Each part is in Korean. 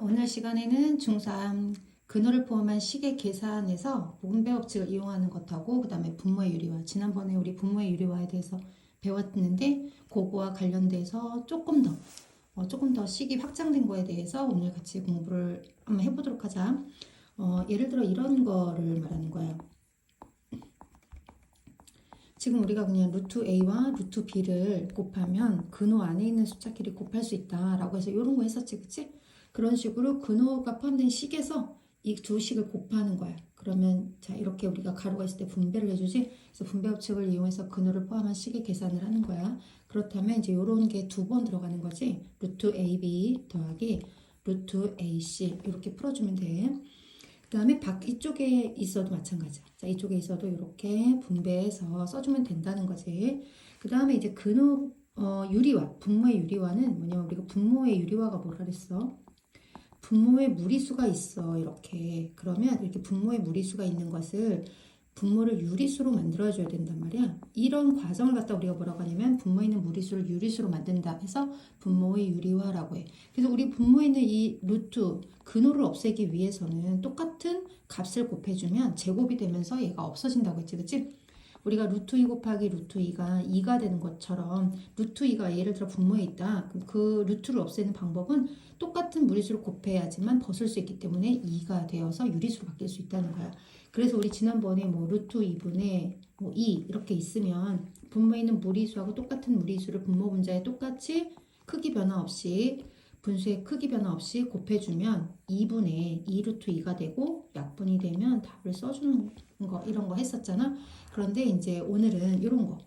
오늘 시간에는 중3 근호를 포함한 식의 계산에서 분배 법칙을 이용하는 것하고 그 다음에 분모의 유리화, 지난번에 우리 분모의 유리화에 대해서 배웠는데 그거와 관련돼서 조금 더 식이 확장된 거에 대해서 오늘 같이 공부를 한번 해보도록 하자. 예를 들어 이런 거를 말하는 거야. 지금 우리가 그냥 루트 a와 루트 b를 곱하면 근호 안에 있는 숫자끼리 곱할 수 있다라고 해서 이런 거 했었지, 그치? 그런 식으로 근호가 포함된 식에서 이 두 식을 곱하는 거야. 그러면 자 이렇게 우리가 가로가 있을 때 분배를 해주지. 그래서 분배 법칙을 이용해서 근호를 포함한 식의 계산을 하는 거야. 그렇다면 이제 이런 게 두 번 들어가는 거지. 루트 ab 더하기 루트 ac 이렇게 풀어주면 돼. 그 다음에 이쪽에 있어도 마찬가지야. 자, 이쪽에 있어도 이렇게 분배해서 써주면 된다는 거지. 그 다음에 이제 근호 유리화, 분모의 유리화는 뭐냐면 우리가 분모의 유리화가 뭐라 그랬어? 분모의 무리수가 있어. 이렇게. 그러면 이렇게 분모의 무리수가 있는 것을 분모를 유리수로 만들어줘야 된단 말이야. 이런 과정을 갖다 우리가 뭐라고 하냐면 분모에 있는 무리수를 유리수로 만든다 해서 분모의 유리화라고 해. 그래서 우리 분모에 있는 이 루트 근호를 없애기 위해서는 똑같은 값을 곱해주면 제곱이 되면서 얘가 없어진다고 했지, 그치? 우리가 루트 2 곱하기 루트 2가 2가 되는 것처럼 루트 2가 예를 들어 분모에 있다. 그럼 그 루트를 없애는 방법은 똑같은 무리수를 곱해야지만 벗을 수 있기 때문에 2가 되어서 유리수로 바뀔 수 있다는 거야. 그래서 우리 지난번에 뭐 루트 2분의 뭐 2 이렇게 있으면 분모에 있는 무리수하고 똑같은 무리수를 분모 분자에 똑같이 크기 변화 없이 분수의 크기 변화 없이 곱해주면 2분의 2 루트 2가 되고 약분이 되면 답을 써주는 거 이런 거 했었잖아. 그런데 이제 오늘은 이런 거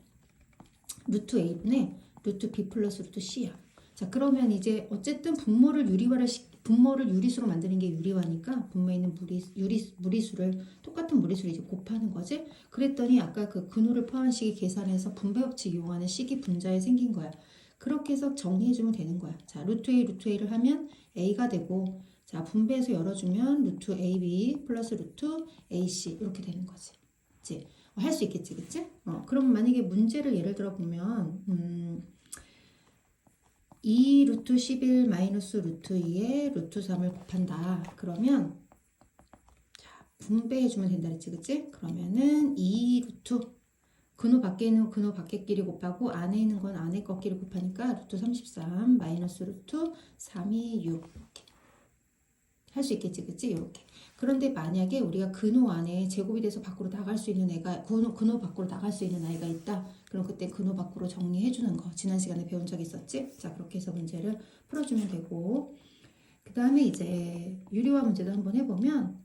루트 a분의 루트 b 플러스 루트 c야. 자 그러면 이제 어쨌든 분모를 유리수로 만드는 게 유리화니까 분모에 있는 무리수를 똑같은 무리수를 이제 곱하는 거지. 그랬더니 아까 그 근호를 포함한 식이 계산해서 분배 법칙 이용하는 식이 분자에 생긴 거야. 그렇게 해서 정리해주면 되는 거야. 자 루트 a를 하면 a가 되고 자 분배해서 열어주면 루트 ab 플러스 루트 ac 이렇게 되는 거지. 그치? 할 수 있겠지, 그치? 그럼 만약에 문제를 예를 들어 보면 2 루트 11 마이너스 루트 2에 루트 3을 곱한다. 그러면 자 분배해주면 된다 그랬지, 그치? 그러면은 2 루트 근호 밖에 있는 근호 밖에끼리 곱하고 안에 있는 건 안에 거끼리 곱하니까 루트 33 마이너스 루트 3이 6 이렇게 할 수 있겠지, 그치? 이렇게. 그런데 만약에 우리가 근호 안에 제곱이 돼서 밖으로 나갈 수 있는 애가 근호 밖으로 나갈 수 있는 아이가 있다. 그럼 그때 근호 밖으로 정리해 주는 거 지난 시간에 배운 적 있었지? 자 그렇게 해서 문제를 풀어주면 되고 그 다음에 이제 유리화 문제도 한번 해보면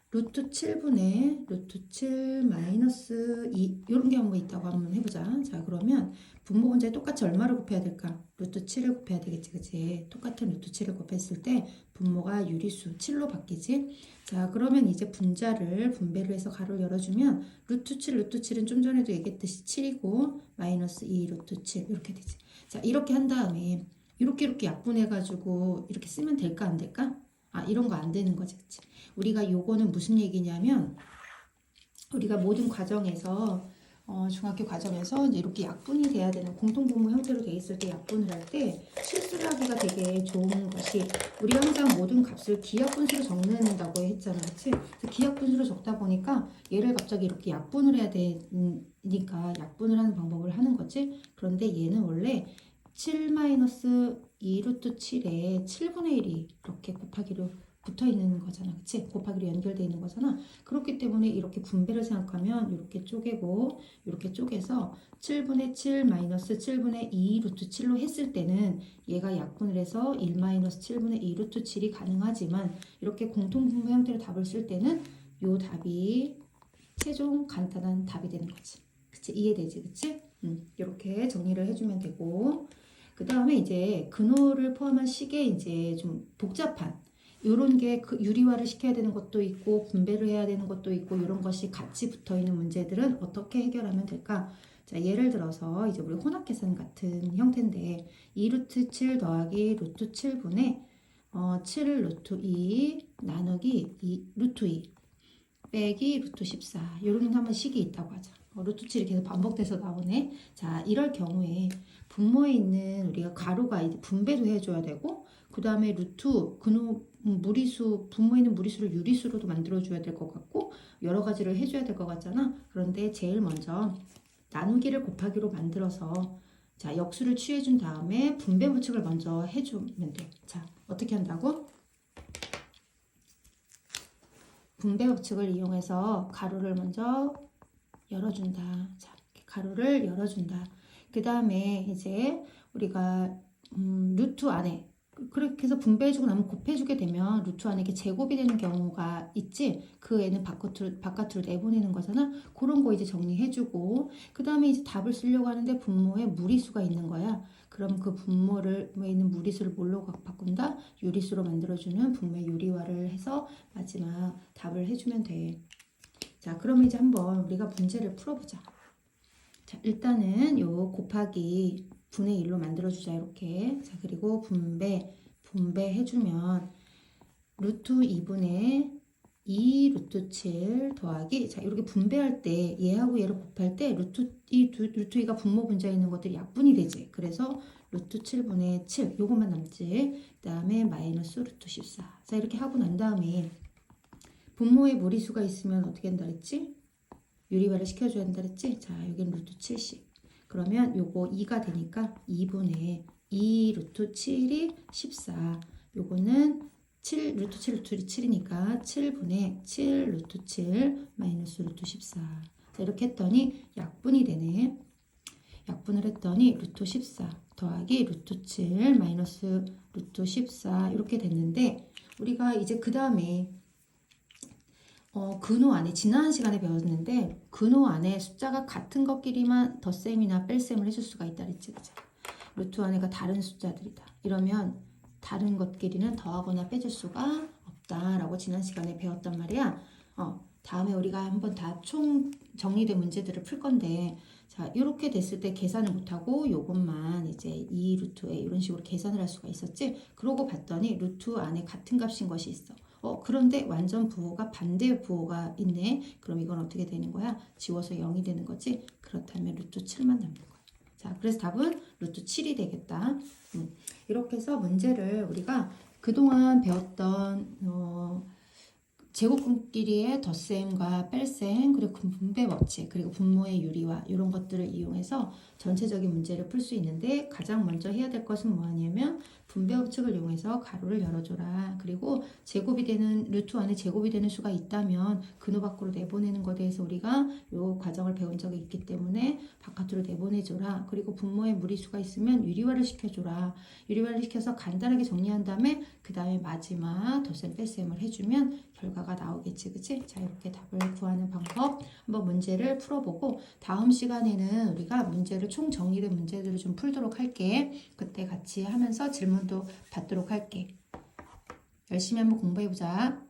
루트 7분의 루트 7 마이너스 2 이런 게 한번 있다고 한번 해보자. 자 그러면 분모 분자에 똑같이 얼마를 곱해야 될까? 루트 7을 곱해야 되겠지, 그치? 똑같은 루트 7을 곱했을 때 분모가 유리수 7로 바뀌지. 자 그러면 이제 분배를 해서 가로를 열어주면 루트 7은 좀 전에도 얘기했듯이 7이고 마이너스 2 루트 7 이렇게 되지. 자 이렇게 한 다음에 이렇게 약분해가지고 이렇게 쓰면 될까 안 될까? 아 이런 거 안 되는 거지, 그치? 우리가 요거는 무슨 얘기냐면 우리가 모든 과정에서 중학교 과정에서 이제 이렇게 약분이 돼야 되는 공통분모 형태로 돼 있을 때 약분을 할 때 실수를 하기가 되게 좋은 것이 우리가 항상 모든 값을 기하분수로 적는다고 했잖아, 그치? 그래서 기하분수로 적다 보니까 얘를 갑자기 이렇게 약분을 해야 되니까 약분을 하는 방법을 하는 거지. 그런데 얘는 원래 7-2 루트 7에 7분의 1이 이렇게 곱하기로 붙어 있는 거잖아, 그치? 곱하기로 연결되어 있는 거잖아. 그렇기 때문에 이렇게 분배를 생각하면 이렇게 쪼개고 이렇게 쪼개서 7분의 7 마이너스 7분의 2 루트 7로 했을 때는 얘가 약분을 해서 1 마이너스 7분의 2 루트 7이 가능하지만 이렇게 공통분모 형태로 답을 쓸 때는 요 답이 최종 간단한 답이 되는 거지. 그치? 이해되지, 그치? 이렇게 정리를 해주면 되고 그 다음에 이제 근호를 포함한 식에 이제 좀 복잡한 요런 게 그 유리화를 시켜야 되는 것도 있고 분배를 해야 되는 것도 있고 이런 것이 같이 붙어 있는 문제들은 어떻게 해결하면 될까? 자, 예를 들어서 이제 우리 혼합계산 같은 형태인데 2 루트 7 더하기 루트 7분의 7 루트 2 나누기 2 루트 2 빼기 루트 14 이런 한번 식이 있다고 하자. 루트 7이 계속 반복돼서 나오네. 자, 이럴 경우에 분모에 있는 우리가 가로가 이제 분배도 해줘야 되고 그 다음에 루트, 근호, 무리수, 분모에 있는 무리수를 유리수로도 만들어줘야 될 것 같고 여러 가지를 해줘야 될 것 같잖아. 그런데 제일 먼저 나누기를 곱하기로 만들어서 자, 역수를 취해준 다음에 분배 법칙을 먼저 해주면 돼. 자, 어떻게 한다고? 분배 법칙을 이용해서 가로를 먼저 열어준다. 자, 이렇게 가로를 열어준다. 그 다음에 이제 우리가 루트 안에 그렇게 해서 분배해주고 나면 곱해주게 되면 루트 안에 이게 제곱이 되는 경우가 있지. 그 애는 바깥으로 내보내는 거잖아. 그런 거 이제 정리해주고 그 다음에 이제 답을 쓰려고 하는데 분모에 무리수가 있는 거야. 그럼 그 분모에 있는 무리수를 뭘로 바꾼다? 유리수로 만들어주는 분모의 유리화를 해서 마지막 답을 해주면 돼. 자, 그럼 이제 한번 우리가 문제를 풀어보자. 자, 일단은 요 곱하기 분의 1로 만들어주자, 이렇게. 자, 그리고 분배해주면 루트 2분의 2 루트 7 더하기, 자, 이렇게 분배할 때 얘하고 얘를 곱할 때 루트 2가 분모 분자에 있는 것들이 약분이 되지. 그래서 루트 7분의 7 요것만 남지. 그 다음에 마이너스 루트 14. 자, 이렇게 하고 난 다음에 분모에 무리수가 있으면 어떻게 한다 그랬지? 유리화를 시켜줘야 한다 그랬지? 자, 여기는 루트 70. 그러면 요거 2가 되니까 2분의 2 루트 7이 14. 요거는 7 루트 7 루트 7이니까 7분의 7 루트 7 마이너스 루트 14. 자, 이렇게 했더니 약분이 되네. 약분을 했더니 루트 14 더하기 루트 7 마이너스 루트 14 이렇게 됐는데 우리가 이제 그 다음에 근호 안에 지난 시간에 배웠는데 근호 안에 숫자가 같은 것끼리만 덧셈이나 뺄셈을 해줄 수가 있다 그랬지. 그죠? 루트 안에가 다른 숫자들이다. 이러면 다른 것끼리는 더하거나 빼줄 수가 없다라고 지난 시간에 배웠단 말이야. 다음에 우리가 한번 다 총 정리된 문제들을 풀 건데 자, 이렇게 됐을 때 계산을 못하고 요것만 이제 2 루트에 이런 식으로 계산을 할 수가 있었지. 그러고 봤더니 루트 안에 같은 값인 것이 있어. 그런데 완전 부호가 반대 부호가 있네. 그럼 이건 어떻게 되는 거야? 지워서 0이 되는 거지. 그렇다면 루트 7만 남는 거야. 자, 그래서 답은 루트 7이 되겠다. 이렇게 해서 문제를 우리가 그동안 배웠던 제곱근끼리의 덧셈과 뺄셈, 그리고 분배 법칙, 그리고 분모의 유리화 이런 것들을 이용해서 전체적인 문제를 풀 수 있는데 가장 먼저 해야 될 것은 뭐냐면 분배 법칙을 이용해서 가로를 열어줘라. 그리고 제곱이 되는 루트 안에 제곱이 되는 수가 있다면 근호 밖으로 내보내는 것에 대해서 우리가 이 과정을 배운 적이 있기 때문에 바깥으로 내보내줘라. 그리고 분모에 무리수가 있으면 유리화를 시켜줘라. 유리화를 시켜서 간단하게 정리한 다음에 그 다음에 마지막 덧셈 뺄셈을 해주면 결과가 나오겠지, 그치? 자, 이렇게 답을 구하는 방법 한번 문제를 풀어보고 다음 시간에는 우리가 문제를 총 정리된 문제들을 좀 풀도록 할게. 그때 같이 하면서 질문도 받도록 할게. 열심히 한번 공부해보자.